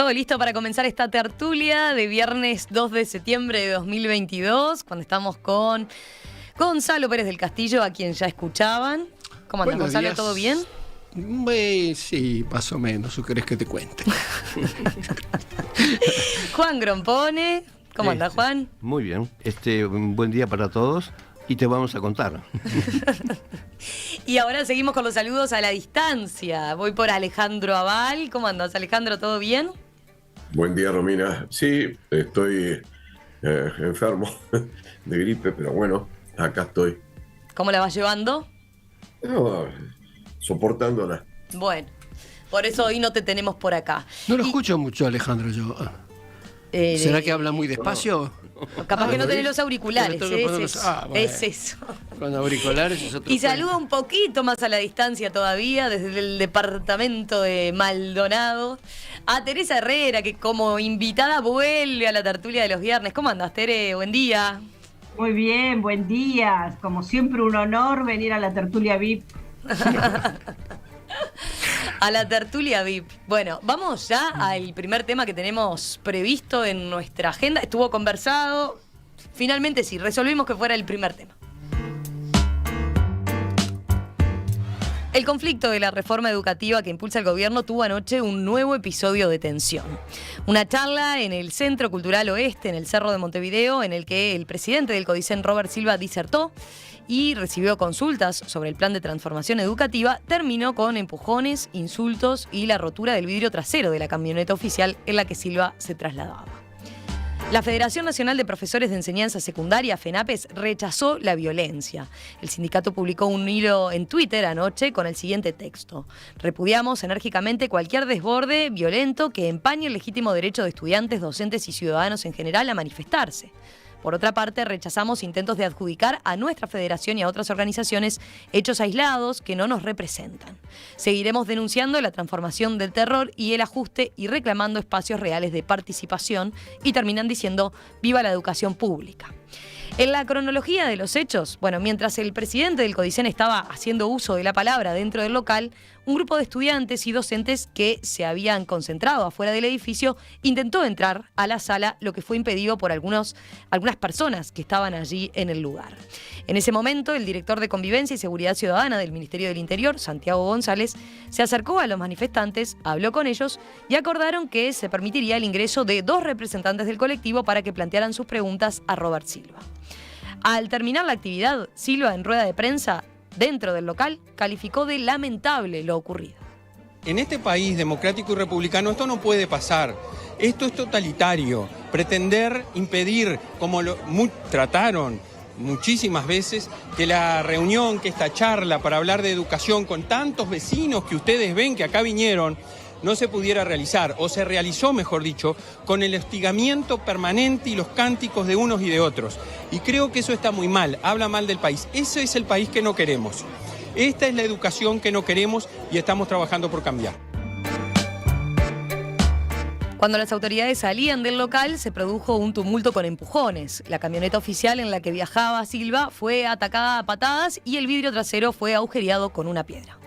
Todo listo para comenzar esta tertulia de viernes 2 de septiembre de 2022, cuando estamos con Gonzalo Pérez del Castillo, a quien ya escuchaban. ¿Cómo andas, Gonzalo? ¿Todo bien? Sí, más o menos. ¿O querés que te cuente? Juan Grompone. ¿Cómo andas, Juan? Muy bien. Un buen día para todos y te vamos a contar. Y ahora seguimos con los saludos a la distancia. Voy por Alejandro Aval. ¿Cómo andas, Alejandro? ¿Todo bien? Buen día, Romina. Sí, estoy enfermo de gripe, pero bueno, acá estoy. ¿Cómo la vas llevando? No, soportándola. Bueno, por eso hoy no te tenemos por acá. No lo escucho mucho, Alejandro, yo. ¿Será que habla muy despacio? Capaz que no tenés los auriculares, bueno. Es eso. Con auriculares es otro. Y saluda un poquito más a la distancia todavía, desde el departamento de Maldonado, a Teresa Herrera, que como invitada vuelve a la tertulia de los viernes. ¿Cómo andás, Tere? Buen día. Muy bien, buen día. Como siempre, un honor venir a la tertulia VIP. A la tertulia VIP. Bueno, vamos ya al primer tema que tenemos previsto en nuestra agenda. Estuvo conversado. Finalmente sí, resolvimos que fuera el primer tema. El conflicto de la reforma educativa que impulsa el gobierno tuvo anoche un nuevo episodio de tensión. Una charla en el Centro Cultural Oeste, en el Cerro de Montevideo, en el que el presidente del CODICEN, Robert Silva, disertó y recibió consultas sobre el plan de transformación educativa, terminó con empujones, insultos y la rotura del vidrio trasero de la camioneta oficial en la que Silva se trasladaba. La Federación Nacional de Profesores de Enseñanza Secundaria, FENAPES, rechazó la violencia. El sindicato publicó un hilo en Twitter anoche con el siguiente texto: repudiamos enérgicamente cualquier desborde violento que empañe el legítimo derecho de estudiantes, docentes y ciudadanos en general a manifestarse. Por otra parte, rechazamos intentos de adjudicar a nuestra federación y a otras organizaciones hechos aislados que no nos representan. Seguiremos denunciando la transformación del terror y el ajuste y reclamando espacios reales de participación, y terminan diciendo ¡viva la educación pública! En la cronología de los hechos, mientras el presidente del CODICEN estaba haciendo uso de la palabra dentro del local, un grupo de estudiantes y docentes que se habían concentrado afuera del edificio intentó entrar a la sala, lo que fue impedido por algunas personas que estaban allí en el lugar. En ese momento, el director de Convivencia y Seguridad Ciudadana del Ministerio del Interior, Santiago González, se acercó a los manifestantes, habló con ellos y acordaron que se permitiría el ingreso de 2 representantes del colectivo para que plantearan sus preguntas a Robert Silva. Al terminar la actividad, Silva, en rueda de prensa dentro del local, calificó de lamentable lo ocurrido. En este país democrático y republicano esto no puede pasar. Esto es totalitario. Pretender impedir, como trataron muchísimas veces, que la reunión, que esta charla para hablar de educación con tantos vecinos que ustedes ven que acá vinieron, no se pudiera realizar, o se realizó, mejor dicho, con el hostigamiento permanente y los cánticos de unos y de otros. Y creo que eso está muy mal, habla mal del país. Ese es el país que no queremos. Esta es la educación que no queremos y estamos trabajando por cambiar. Cuando las autoridades salían del local, se produjo un tumulto con empujones. La camioneta oficial en la que viajaba Silva fue atacada a patadas y el vidrio trasero fue agujereado con una piedra.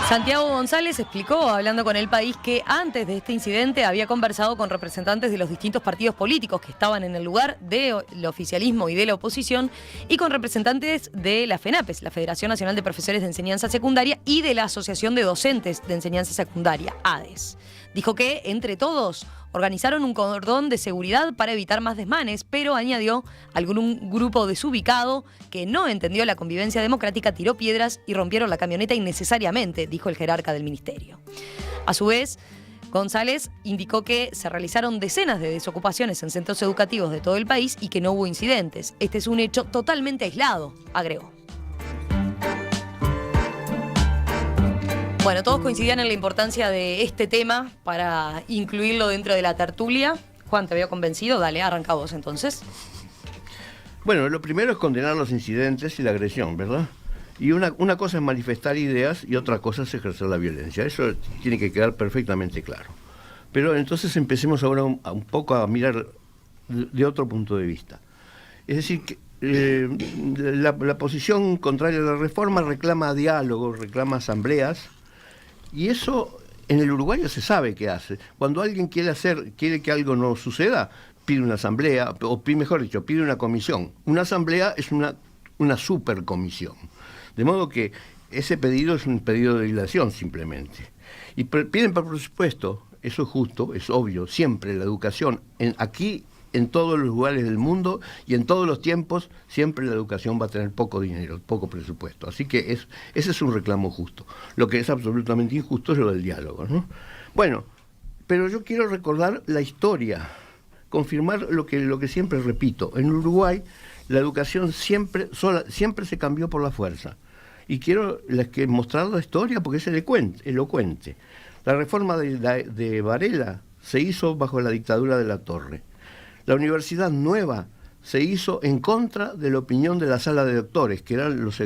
Santiago González explicó, hablando con El País, que antes de este incidente había conversado con representantes de los distintos partidos políticos que estaban en el lugar, del oficialismo y de la oposición, y con representantes de la FENAPES, la Federación Nacional de Profesores de Enseñanza Secundaria, y de la Asociación de Docentes de Enseñanza Secundaria, ADES. Dijo que, entre todos, organizaron un cordón de seguridad para evitar más desmanes, pero añadió, algún grupo desubicado que no entendió la convivencia democrática tiró piedras y rompieron la camioneta innecesariamente, dijo el jerarca del ministerio. A su vez, González indicó que se realizaron decenas de desocupaciones en centros educativos de todo el país y que no hubo incidentes. Este es un hecho totalmente aislado, agregó. Bueno, todos coincidían en la importancia de este tema para incluirlo dentro de la tertulia. Juan, ¿te veo convencido? Dale, arranca vos entonces. Bueno, lo primero es condenar los incidentes y la agresión, ¿verdad? Y una cosa es manifestar ideas y otra cosa es ejercer la violencia. Eso tiene que quedar perfectamente claro. Pero entonces empecemos ahora un poco a mirar de otro punto de vista. Es decir, que la posición contraria a la reforma reclama diálogo, reclama asambleas, y eso en el Uruguay ya se sabe qué hace. Cuando alguien quiere que algo no suceda, pide una asamblea, o mejor dicho, pide una comisión. Una asamblea es una supercomisión. De modo que ese pedido es un pedido de dilación simplemente. Y piden por supuesto, eso es justo, es obvio, siempre la educación, aquí en todos los lugares del mundo y en todos los tiempos, siempre la educación va a tener poco dinero, poco presupuesto. Así que ese es un reclamo justo. Lo que es absolutamente injusto es lo del diálogo, ¿no? Bueno, pero yo quiero recordar la historia, confirmar lo que siempre repito. En Uruguay la educación siempre se cambió por la fuerza. Y quiero mostrar la historia porque es elocuente. La reforma de Varela se hizo bajo la dictadura de Latorre. La universidad nueva se hizo en contra de la opinión de la sala de doctores, que eran los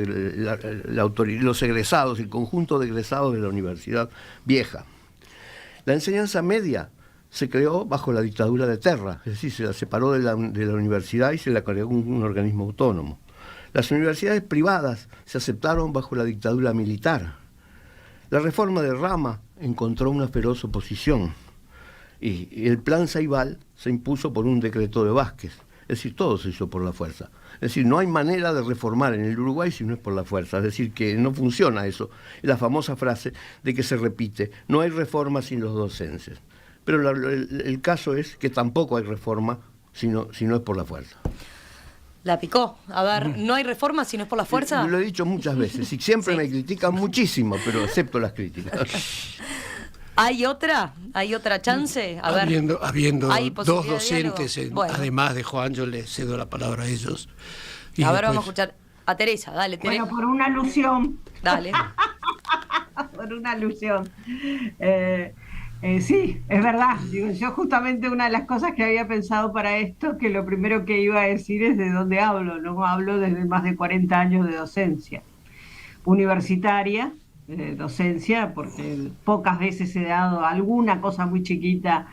egresados, el conjunto de egresados de la universidad vieja. La enseñanza media se creó bajo la dictadura de Terra, es decir, se la separó de la universidad y se la creó un organismo autónomo. Las universidades privadas se aceptaron bajo la dictadura militar. La reforma de Rama encontró una feroz oposición. Y el plan Ceibal se impuso por un decreto de Vázquez. Es decir, todo se hizo por la fuerza. Es decir, no hay manera de reformar en el Uruguay si no es por la fuerza. Es decir, que no funciona eso. La famosa frase de que se repite, no hay reforma sin los docentes. Pero el caso es que tampoco hay reforma si no es por la fuerza. La picó. A ver, ¿no hay reforma si no es por la fuerza? Lo he dicho muchas veces y siempre me critican muchísimo, pero acepto las críticas. ¿Hay otra chance? A ver. Habiendo ¿hay dos posibilidad de docentes, bueno, además de Juan, yo le cedo la palabra a ellos. Y a ver, vamos a escuchar a Teresa, dale, Teresa. Bueno, por una alusión. Dale. Por una alusión. Sí, es verdad. Digo, yo justamente una de las cosas que había pensado para esto, que lo primero que iba a decir es de dónde hablo. No hablo desde más de 40 años de docencia universitaria, docencia, porque pocas veces he dado alguna cosa muy chiquita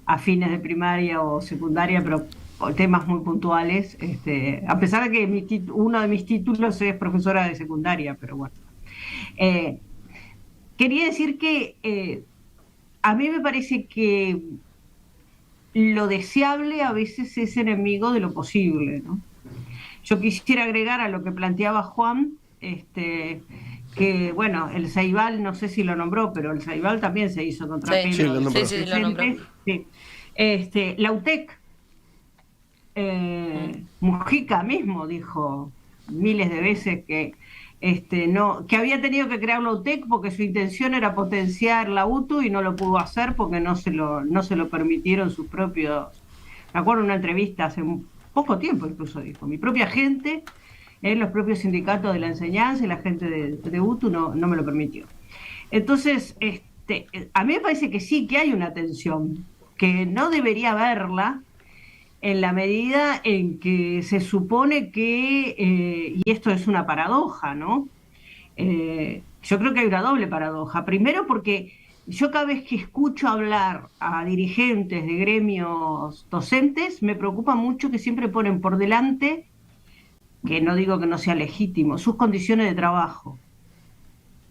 a fines de primaria o secundaria, pero temas muy puntuales, a pesar de que uno de mis títulos es profesora de secundaria, pero bueno. Quería decir que a mí me parece que lo deseable a veces es enemigo de lo posible, ¿no? Yo quisiera agregar a lo que planteaba Juan, que bueno, el Ceibal, no sé si lo nombró, pero el Ceibal también se hizo contra sí, Pedro. Sí, lo nombró. Sí. La UTEC, Mujica mismo dijo miles de veces que que había tenido que crear la UTEC porque su intención era potenciar la UTU y no lo pudo hacer porque no se lo permitieron sus propios. Me acuerdo en una entrevista hace poco tiempo incluso dijo, mi propia gente, los propios sindicatos de la enseñanza y la gente de UTU no me lo permitió. Entonces, a mí me parece que sí, que hay una tensión, que no debería haberla, en la medida en que se supone que, y esto es una paradoja, ¿no? Yo creo que hay una doble paradoja. Primero porque yo cada vez que escucho hablar a dirigentes de gremios docentes, me preocupa mucho que siempre ponen por delante, que no digo que no sea legítimo, sus condiciones de trabajo.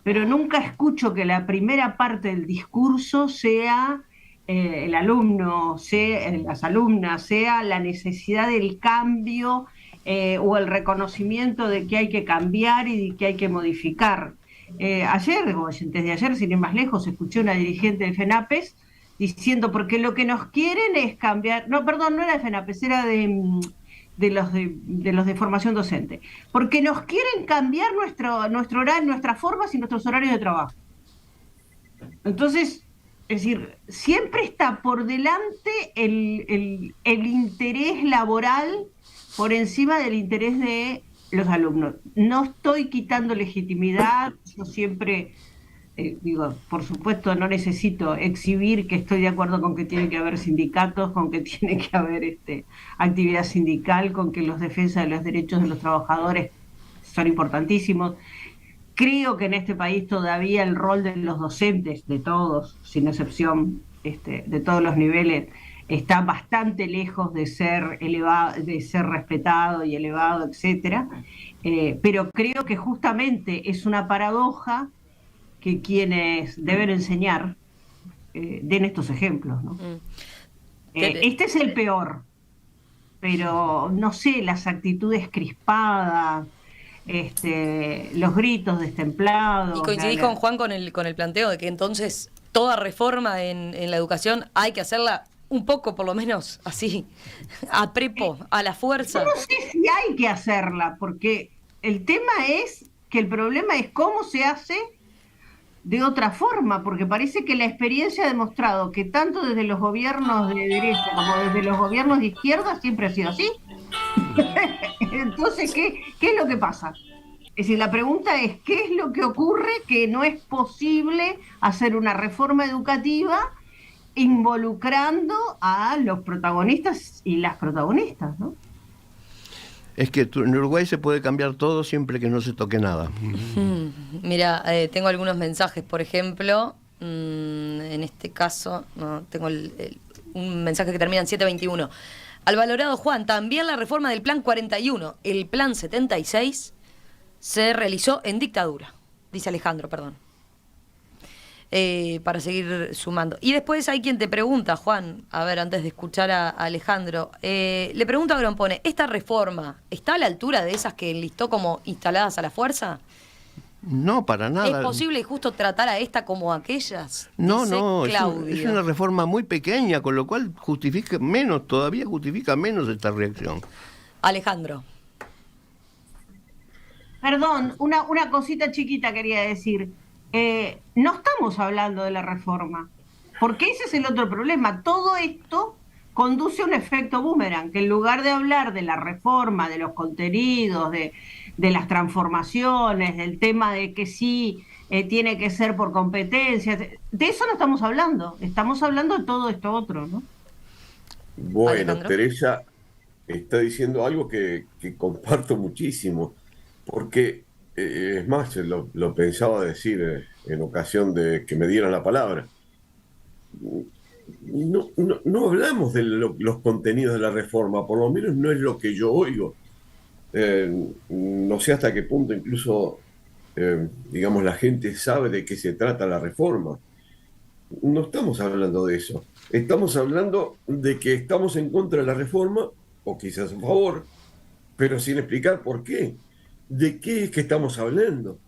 Pero nunca escucho que la primera parte del discurso sea el alumno, las alumnas, sea la necesidad del cambio o el reconocimiento de que hay que cambiar y de que hay que modificar. Ayer, o antes de ayer, sin ir más lejos, escuché a una dirigente de FENAPES diciendo, porque lo que nos quieren es cambiar, no, perdón, no era de FENAPES, era de los de formación docente, porque nos quieren cambiar nuestro horario, nuestras formas y nuestros horarios de trabajo. Entonces, es decir, siempre está por delante el interés laboral por encima del interés de los alumnos. No estoy quitando legitimidad, yo siempre digo, por supuesto no necesito exhibir que estoy de acuerdo con que tiene que haber sindicatos, con que tiene que haber actividad sindical, con que los defensas de los derechos de los trabajadores son importantísimos. Creo que en este país todavía el rol de los docentes, de todos, sin excepción, de todos los niveles, está bastante lejos de ser elevado, de ser respetado y elevado, etcétera. Pero creo que justamente es una paradoja que quienes deben enseñar den estos ejemplos, ¿no? Este es el peor, pero no sé, las actitudes crispadas, los gritos destemplados. Y coincidís con Juan con el planteo de que entonces toda reforma en la educación hay que hacerla un poco, por lo menos, así, a prepo, a la fuerza. Yo no sé si hay que hacerla, porque el tema es que el problema es cómo se hace de otra forma, porque parece que la experiencia ha demostrado que tanto desde los gobiernos de derecha como desde los gobiernos de izquierda siempre ha sido así. Entonces, ¿qué es lo que pasa? Es decir, la pregunta es, ¿qué es lo que ocurre que no es posible hacer una reforma educativa involucrando a los protagonistas y las protagonistas, ¿no? Es que en Uruguay se puede cambiar todo siempre que no se toque nada. Mira, tengo algunos mensajes, por ejemplo, en este caso, no, tengo un mensaje que termina en 721. Al valorado Juan, también la reforma del Plan 41, el Plan 76, se realizó en dictadura, dice Alejandro, perdón. Para seguir sumando. Y después hay quien te pregunta, Juan, a ver, antes de escuchar a Alejandro, le pregunto a Grompone, ¿esta reforma está a la altura de esas que listó como instaladas a la fuerza? No, para nada. ¿Es posible justo tratar a esta como aquellas? No, Dice no, Claudio. es una reforma muy pequeña, con lo cual todavía justifica menos esta reacción. Alejandro. Perdón, una cosita chiquita quería decir. No estamos hablando de la reforma, porque ese es el otro problema. Todo esto conduce a un efecto boomerang, que en lugar de hablar de la reforma, de los contenidos, de las transformaciones, del tema de que sí tiene que ser por competencias, de eso no estamos hablando de todo esto otro, ¿no? Bueno, Alejandro. Teresa está diciendo algo que comparto muchísimo, porque es más, lo pensaba decir en ocasión de que me dieran la palabra. No hablamos de los contenidos de la reforma, por lo menos no es lo que yo oigo. No sé hasta qué punto incluso, digamos, la gente sabe de qué se trata la reforma. No estamos hablando de eso. Estamos hablando de que estamos en contra de la reforma, o quizás a favor, pero sin explicar por qué. ¿De qué es que estamos hablando?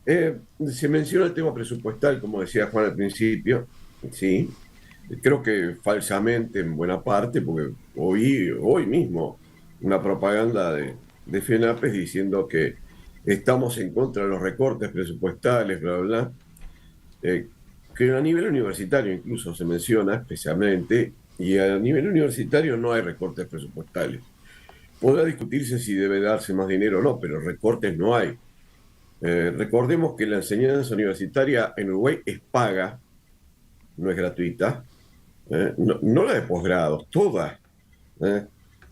Se menciona el tema presupuestal, como decía Juan al principio, sí, creo que falsamente en buena parte, porque oí hoy mismo una propaganda de FENAPES diciendo que estamos en contra de los recortes presupuestales, bla, bla, bla, que a nivel universitario incluso se menciona especialmente, y a nivel universitario no hay recortes presupuestales. Podrá discutirse si debe darse más dinero o no, pero recortes no hay. Recordemos que la enseñanza universitaria en Uruguay es paga, no es gratuita, no la de posgrados, toda.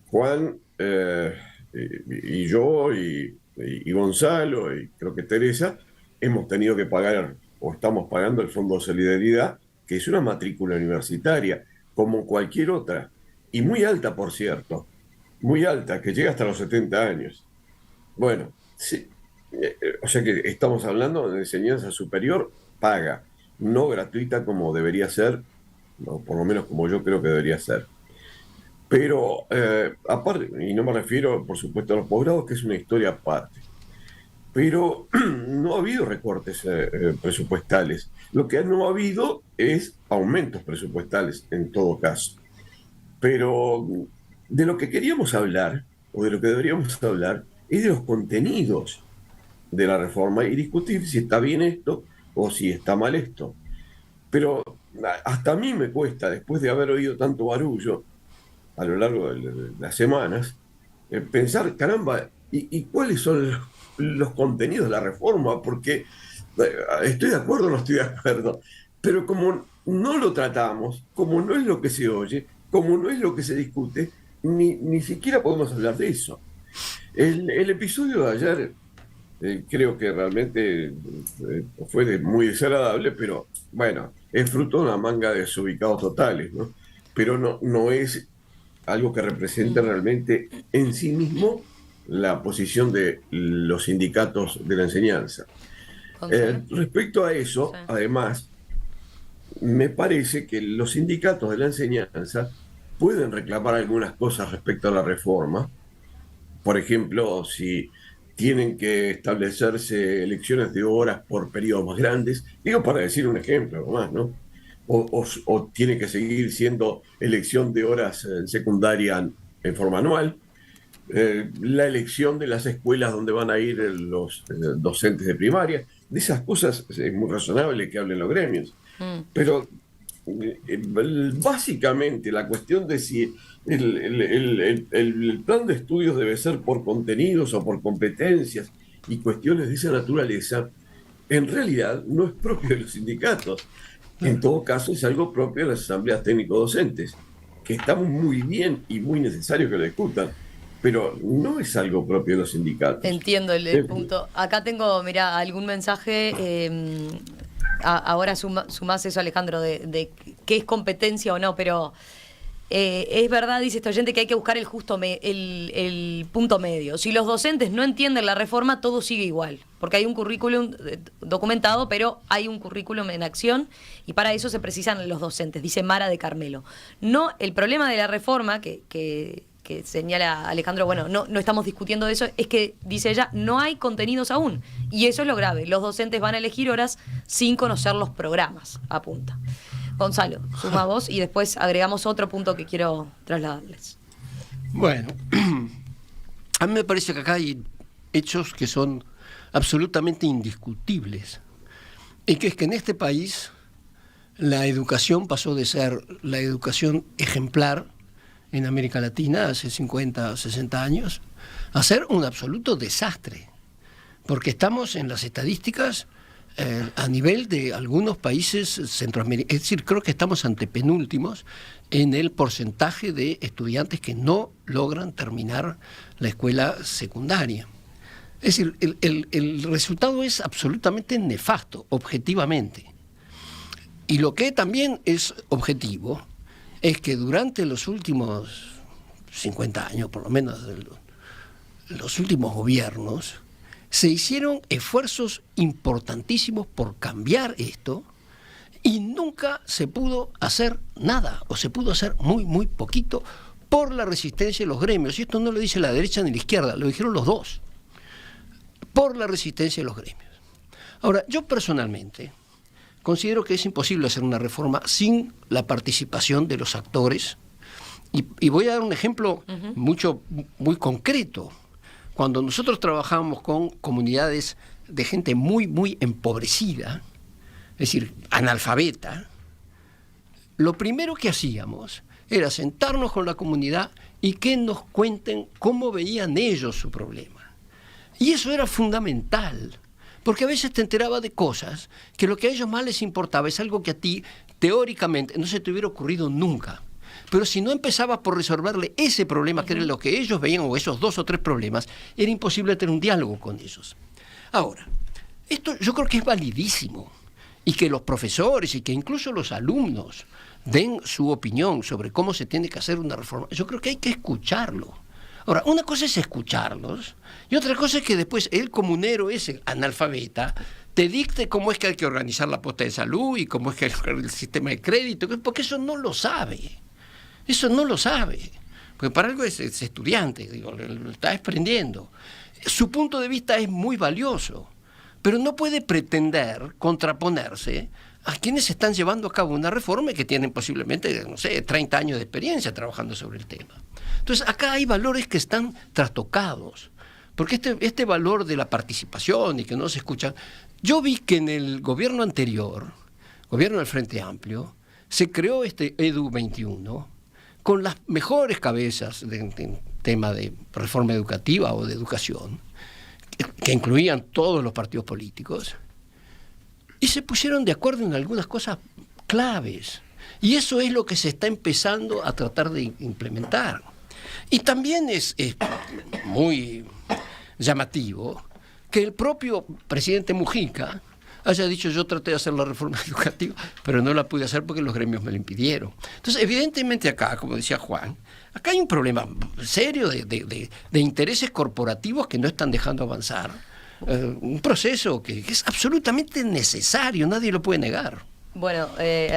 Juan y yo y Gonzalo y creo que Teresa hemos tenido que pagar o estamos pagando el Fondo de Solidaridad, que es una matrícula universitaria, como cualquier otra, y muy alta, por cierto. Muy alta, que llega hasta los 70 años. Bueno, sí, o sea que estamos hablando de enseñanza superior paga, no gratuita como debería ser, no, por lo menos como yo creo que debería ser. Pero aparte, y no me refiero por supuesto a los posgrados, que es una historia aparte, pero no ha habido recortes presupuestales. Lo que no ha habido es aumentos presupuestales en todo caso. Pero de lo que queríamos hablar, o de lo que deberíamos hablar, es de los contenidos de la reforma y discutir si está bien esto o si está mal esto. Pero hasta a mí me cuesta, después de haber oído tanto barullo a lo largo de las semanas, pensar, caramba, ¿y cuáles son los contenidos de la reforma? Porque estoy de acuerdo o no estoy de acuerdo, pero como no lo tratamos, como no es lo que se oye, como no es lo que se discute, ni siquiera podemos hablar de eso. El episodio de ayer creo que realmente fue muy desagradable, pero bueno, es fruto de una manga de desubicados totales, ¿no? Pero no es algo que represente realmente en sí mismo la posición de los sindicatos de la enseñanza. Respecto a eso, sí, además, me parece que los sindicatos de la enseñanza pueden reclamar algunas cosas respecto a la reforma. Por ejemplo, si tienen que establecerse elecciones de horas por periodos más grandes, digo para decir un ejemplo nomás, ¿no? O tiene que seguir siendo elección de horas en secundaria en forma anual. La elección de las escuelas donde van a ir los docentes de primaria, de esas cosas es muy razonable que hablen los gremios. Pero básicamente la cuestión de si el plan de estudios debe ser por contenidos o por competencias y cuestiones de esa naturaleza, en realidad no es propio de los sindicatos. En todo caso es algo propio de las asambleas técnico-docentes, que estamos muy bien y muy necesario que lo discutan, pero no es algo propio de los sindicatos. Entiendo el punto. Acá tengo, mira, algún mensaje, ahora sumás eso, Alejandro, de qué es competencia o no, pero es verdad, dice este oyente, que hay que buscar el punto medio. Si los docentes no entienden la reforma, todo sigue igual, porque hay un currículum documentado, pero hay un currículum en acción, y para eso se precisan los docentes, dice Mara de Carmelo. No, el problema de la reforma que señala Alejandro, bueno, no estamos discutiendo eso, es que, dice ella, no hay contenidos aún. Y eso es lo grave. Los docentes van a elegir horas sin conocer los programas, apunta. Gonzalo, suma vos y después agregamos otro punto que quiero trasladarles. Bueno, a mí me parece que acá hay hechos que son absolutamente indiscutibles. Y que es que en este país la educación pasó de ser la educación ejemplar en América Latina hace 50 o 60 años, a ser un absoluto desastre, porque estamos en las estadísticas a nivel de algunos países centroamericanos, es decir, creo que estamos antepenúltimos en el porcentaje de estudiantes que no logran terminar la escuela secundaria. Es decir, el resultado es absolutamente nefasto, objetivamente. Y lo que también es objetivo es que durante los últimos 50 años, por lo menos los últimos gobiernos, se hicieron esfuerzos importantísimos por cambiar esto y nunca se pudo hacer nada, o se pudo hacer muy, muy poquito por la resistencia de los gremios. Y esto no lo dice la derecha ni la izquierda, lo dijeron los dos, por la resistencia de los gremios. Ahora, yo personalmente considero que es imposible hacer una reforma sin la participación de los actores. Y voy a dar un ejemplo muy concreto. Cuando nosotros trabajábamos con comunidades de gente muy, muy empobrecida, es decir, analfabeta, lo primero que hacíamos era sentarnos con la comunidad y que nos cuenten cómo veían ellos su problema. Y eso era fundamental. Porque a veces te enteraba de cosas que lo que a ellos más les importaba es algo que a ti, teóricamente, no se te hubiera ocurrido nunca. Pero si no empezabas por resolverle ese problema, que era lo que ellos veían, o esos 2 o 3 problemas, era imposible tener un diálogo con ellos. Ahora, esto yo creo que es validísimo. Y que los profesores y que incluso los alumnos den su opinión sobre cómo se tiene que hacer una reforma. Yo creo que hay que escucharlo. Ahora, una cosa es escucharlos y otra cosa es que después el comunero ese analfabeta te dicte cómo es que hay que organizar la posta de salud y cómo es que el sistema de crédito, porque eso no lo sabe. Eso no lo sabe. Porque para algo es estudiante, digo, lo está aprendiendo. Su punto de vista es muy valioso, pero no puede pretender contraponerse a quienes están llevando a cabo una reforma y que tienen posiblemente, no sé, 30 años de experiencia trabajando sobre el tema. Entonces, acá hay valores que están trastocados, porque este valor de la participación y que no se escuchan. Yo vi que en el gobierno anterior, gobierno del Frente Amplio, se creó este Edu 21 con las mejores cabezas de tema de reforma educativa o de educación, que incluían todos los partidos políticos, y se pusieron de acuerdo en algunas cosas claves. Y eso es lo que se está empezando a tratar de implementar. Y también es muy llamativo que el propio presidente Mujica haya dicho: yo traté de hacer la reforma educativa, pero no la pude hacer porque los gremios me lo impidieron. Entonces, evidentemente acá, como decía Juan, acá hay un problema serio de intereses corporativos que no están dejando avanzar un proceso que es absolutamente necesario, nadie lo puede negar. Bueno,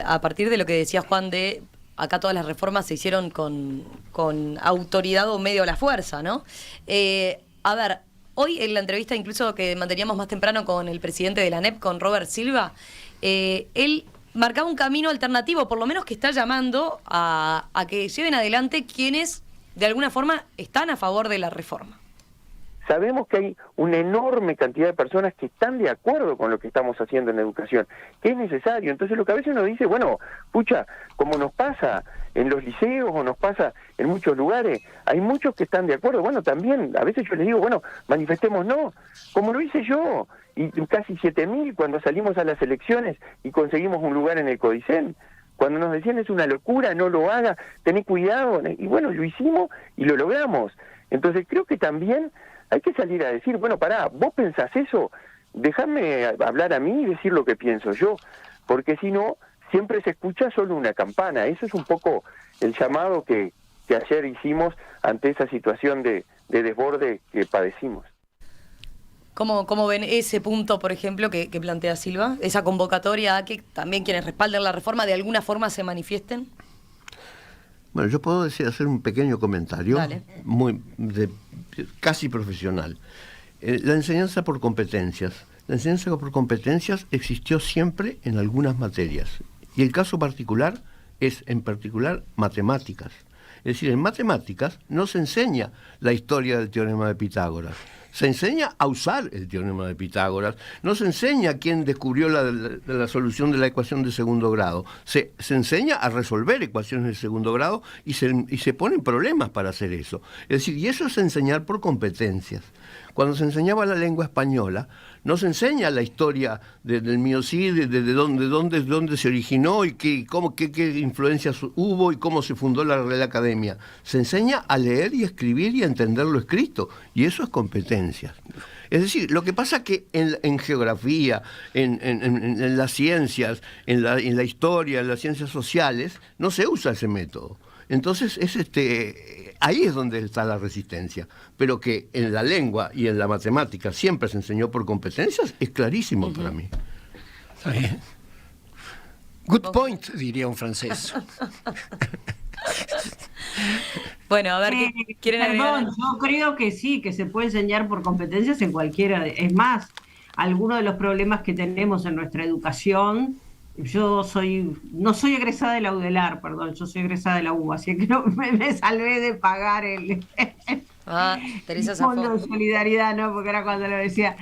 a partir de lo que decía Juan de acá todas las reformas se hicieron con autoridad o medio a la fuerza, ¿no? A ver, hoy en la entrevista incluso que manteníamos más temprano con el presidente de la ANEP, con Robert Silva, él marcaba un camino alternativo, por lo menos que está llamando a que lleven adelante quienes de alguna forma están a favor de la reforma. Sabemos que hay una enorme cantidad de personas que están de acuerdo con lo que estamos haciendo en educación, que es necesario. Entonces lo que a veces uno dice, bueno, pucha, como nos pasa en los liceos o nos pasa en muchos lugares, hay muchos que están de acuerdo. Bueno, también a veces yo les digo, bueno, manifestémonos, como lo hice yo, y casi 7.000 cuando salimos a las elecciones y conseguimos un lugar en el Codicen. Cuando nos decían es una locura, no lo haga, tené cuidado, y bueno, lo hicimos y lo logramos. Entonces creo que también hay que salir a decir, bueno, pará, vos pensás eso, dejadme hablar a mí y decir lo que pienso yo, porque si no, siempre se escucha solo una campana. Eso es un poco el llamado que ayer hicimos ante esa situación de desborde que padecimos. ¿Cómo ven ese punto, por ejemplo, que plantea Silva? Esa convocatoria a que también quienes respalden la reforma de alguna forma se manifiesten. Bueno, yo puedo hacer un pequeño comentario, casi profesional. La enseñanza por competencias. La enseñanza por competencias existió siempre en algunas materias. Y el caso particular es, en particular, matemáticas. Es decir, en matemáticas no se enseña la historia del teorema de Pitágoras. Se enseña a usar el teorema de Pitágoras, no se enseña quién descubrió la solución de la ecuación de segundo grado, se enseña a resolver ecuaciones de segundo grado y se ponen problemas para hacer eso. Es decir, y eso es enseñar por competencias. Cuando se enseñaba la lengua española, no se enseña la historia del miocid, de dónde se originó y qué influencias hubo y cómo se fundó la Real Academia. Se enseña a leer y escribir y a entender lo escrito, y eso es competencias. Es decir, lo que pasa es que en geografía, en las ciencias, en la historia, en las ciencias sociales, no se usa ese método. Entonces, ahí es donde está la resistencia. Pero que en la lengua y en la matemática siempre se enseñó por competencias, es clarísimo para mí. Está bien. Good point, diría un francés. Bueno, a ver, ¿qué quieren agregar? Yo creo que sí, que se puede enseñar por competencias en cualquiera. Es más, algunos de los problemas que tenemos en nuestra educación... Yo no soy egresada de la UDELAR, perdón, yo soy egresada de la U, así que no me salvé de pagar el fondo de solidaridad, ¿no? Porque era cuando lo decía.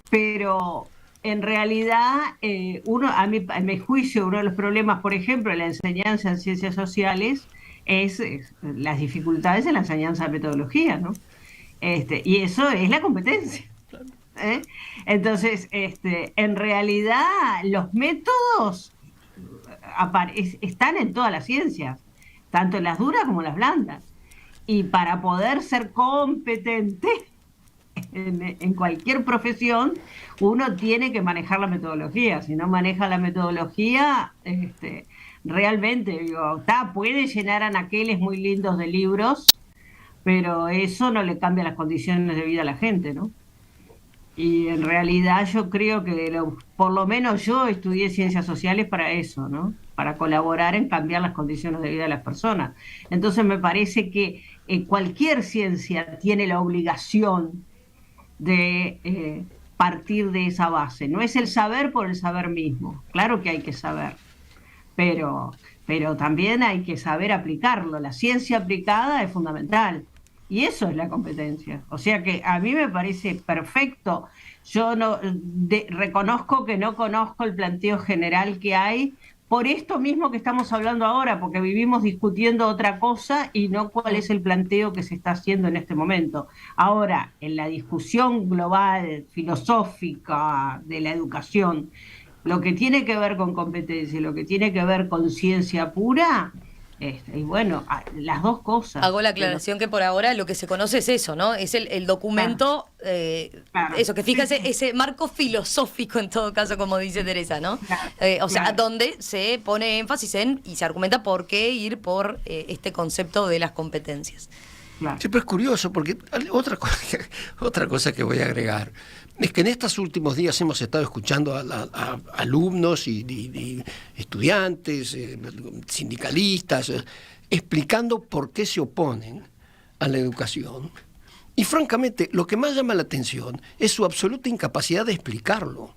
Pero en realidad, a mi juicio, uno de los problemas, por ejemplo, en la enseñanza en ciencias sociales es las dificultades en la enseñanza de metodología, ¿no? Y eso es la competencia. Entonces, en realidad los métodos están en todas las ciencias, tanto en las duras como en las blandas. Y para poder ser competente en cualquier profesión, uno tiene que manejar la metodología. Si no maneja la metodología, realmente, puede llenar anaqueles muy lindos de libros, pero eso no le cambia las condiciones de vida a la gente, ¿no? Y en realidad yo creo que por lo menos yo estudié ciencias sociales para eso, ¿no? Para colaborar en cambiar las condiciones de vida de las personas. Entonces me parece que cualquier ciencia tiene la obligación de partir de esa base. No es el saber por el saber mismo. Claro que hay que saber, pero también hay que saber aplicarlo. La ciencia aplicada es fundamental. Y eso es la competencia. O sea que a mí me parece perfecto. Yo reconozco que no conozco el planteo general que hay, por esto mismo que estamos hablando ahora, porque vivimos discutiendo otra cosa y no cuál es el planteo que se está haciendo en este momento. Ahora, en la discusión global, filosófica de la educación, lo que tiene que ver con competencia, lo que tiene que ver con ciencia pura, y bueno, las dos cosas. Hago la aclaración que por ahora lo que se conoce es eso, ¿no? Es el documento, Claro. eso, que fíjese, ese marco filosófico en todo caso, como dice Teresa, ¿no? Claro. O sea, Claro. donde se pone énfasis en y se argumenta por qué ir por este concepto de las competencias. Claro. Siempre es curioso, porque otra cosa que voy a agregar es que en estos últimos días hemos estado escuchando a alumnos y estudiantes, sindicalistas, explicando por qué se oponen a la educación. Y francamente, lo que más llama la atención es su absoluta incapacidad de explicarlo.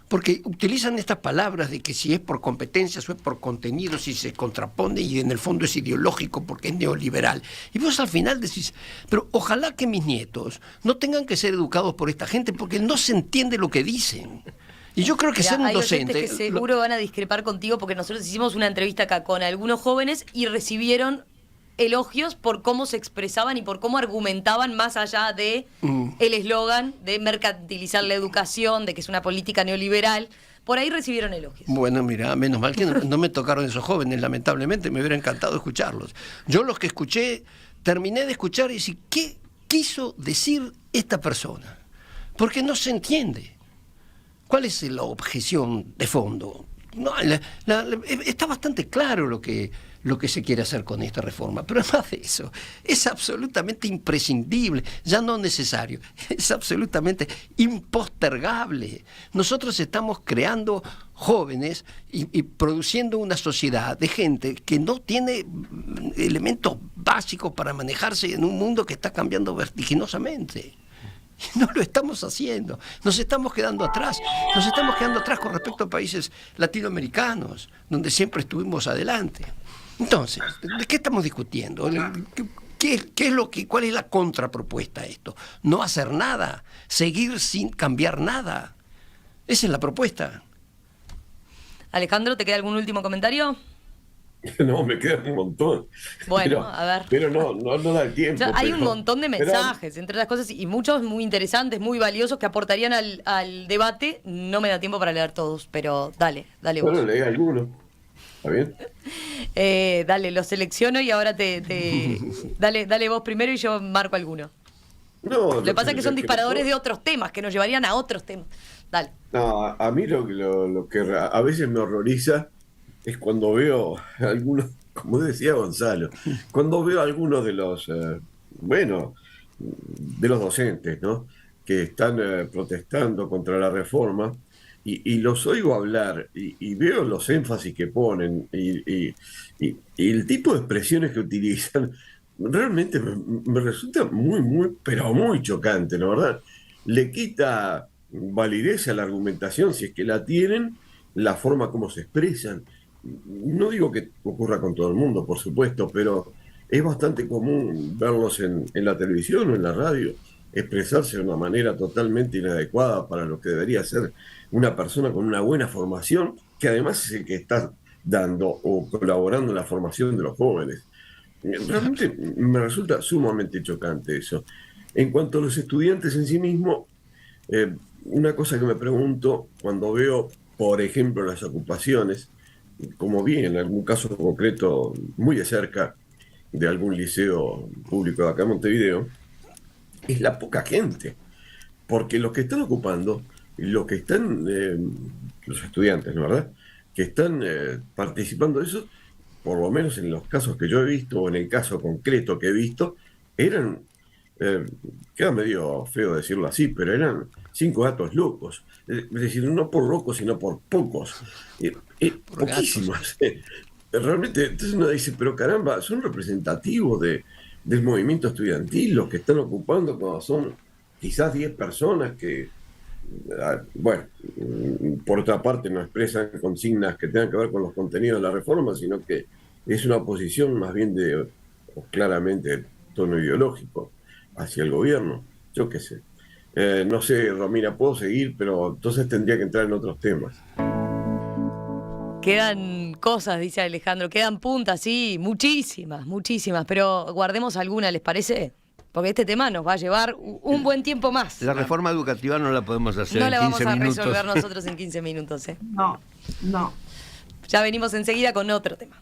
Porque utilizan estas palabras de que si es por competencias o es por contenido, si se contrapone y en el fondo es ideológico porque es neoliberal. Y vos al final decís, pero ojalá que mis nietos no tengan que ser educados por esta gente porque no se entiende lo que dicen. Y yo creo que Mirá, ser un hay docente... oyentes que seguro van a discrepar contigo porque nosotros hicimos una entrevista acá con algunos jóvenes y recibieron elogios por cómo se expresaban y por cómo argumentaban más allá de el eslogan de mercantilizar la educación, de que es una política neoliberal. Por ahí recibieron elogios. Bueno, mira, menos mal que no me tocaron esos jóvenes, lamentablemente, me hubiera encantado escucharlos. Yo los que escuché, terminé de escuchar y decir, ¿qué quiso decir esta persona? Porque no se entiende. ¿Cuál es la objeción de fondo? No, está bastante claro lo que se quiere hacer con esta reforma, pero además de eso, es absolutamente imprescindible, ya no necesario, es absolutamente impostergable. Nosotros estamos creando jóvenes y produciendo una sociedad de gente que no tiene elementos básicos para manejarse en un mundo que está cambiando vertiginosamente. Y no lo estamos haciendo, nos estamos quedando atrás con respecto a países latinoamericanos, donde siempre estuvimos adelante. Entonces, ¿de qué estamos discutiendo? ¿Cuál es la contrapropuesta a esto? No hacer nada, seguir sin cambiar nada. Esa es la propuesta. Alejandro, ¿te queda algún último comentario? No, me queda un montón. Bueno, a ver. Pero no da el tiempo. Ya hay pero- un montón de pero- mensajes, entre las cosas, y muchos muy interesantes, muy valiosos, que aportarían al debate. No me da tiempo para leer todos, pero dale vos. Bueno, leí alguno. ¿Está bien? Dale, los selecciono y ahora dale vos primero y yo marco alguno. No, Lo que pasa es que son disparadores de mejor- otros temas, que nos llevarían a otros temas. Dale. No, a mí lo que a veces me horroriza es cuando veo algunos, como decía Gonzalo, cuando veo algunos de los, de los docentes, ¿no? Que están protestando contra la reforma y los oigo hablar y veo los énfasis que ponen y el tipo de expresiones que utilizan, realmente me resulta pero muy chocante, la verdad. Le quita validez a la argumentación, si es que la tienen, la forma como se expresan. No digo que ocurra con todo el mundo, por supuesto, pero es bastante común verlos en la televisión o en la radio expresarse de una manera totalmente inadecuada para lo que debería ser una persona con una buena formación, que además es el que está dando o colaborando en la formación de los jóvenes. Realmente me resulta sumamente chocante eso. En cuanto a los estudiantes en sí mismos, una cosa que me pregunto cuando veo, por ejemplo, las ocupaciones, como vi en algún caso concreto muy de cerca de algún liceo público de acá en Montevideo, es la poca gente. Porque los que están ocupando, los que están, los estudiantes, ¿no verdad? Que están participando de eso, por lo menos en los casos que yo he visto, o en el caso concreto que he visto, eran, queda medio feo decirlo así, pero eran 5 gatos locos. Es decir, no por locos, sino por pocos. Por Poquísimos. Realmente, entonces uno dice, pero caramba, son representativos del movimiento estudiantil los que están ocupando cuando son quizás 10 personas que, bueno, por otra parte no expresan consignas que tengan que ver con los contenidos de la reforma, sino que es una oposición más bien claramente de tono ideológico hacia el gobierno. Yo qué sé. No sé, Romina, puedo seguir, pero entonces tendría que entrar en otros temas. Quedan cosas, dice Alejandro, quedan puntas, sí, muchísimas, pero guardemos alguna, ¿les parece? Porque este tema nos va a llevar un buen tiempo más. La reforma educativa no la podemos hacer No en 15 minutos. la vamos a resolver nosotros en 15 minutos. No. Ya venimos enseguida con otro tema.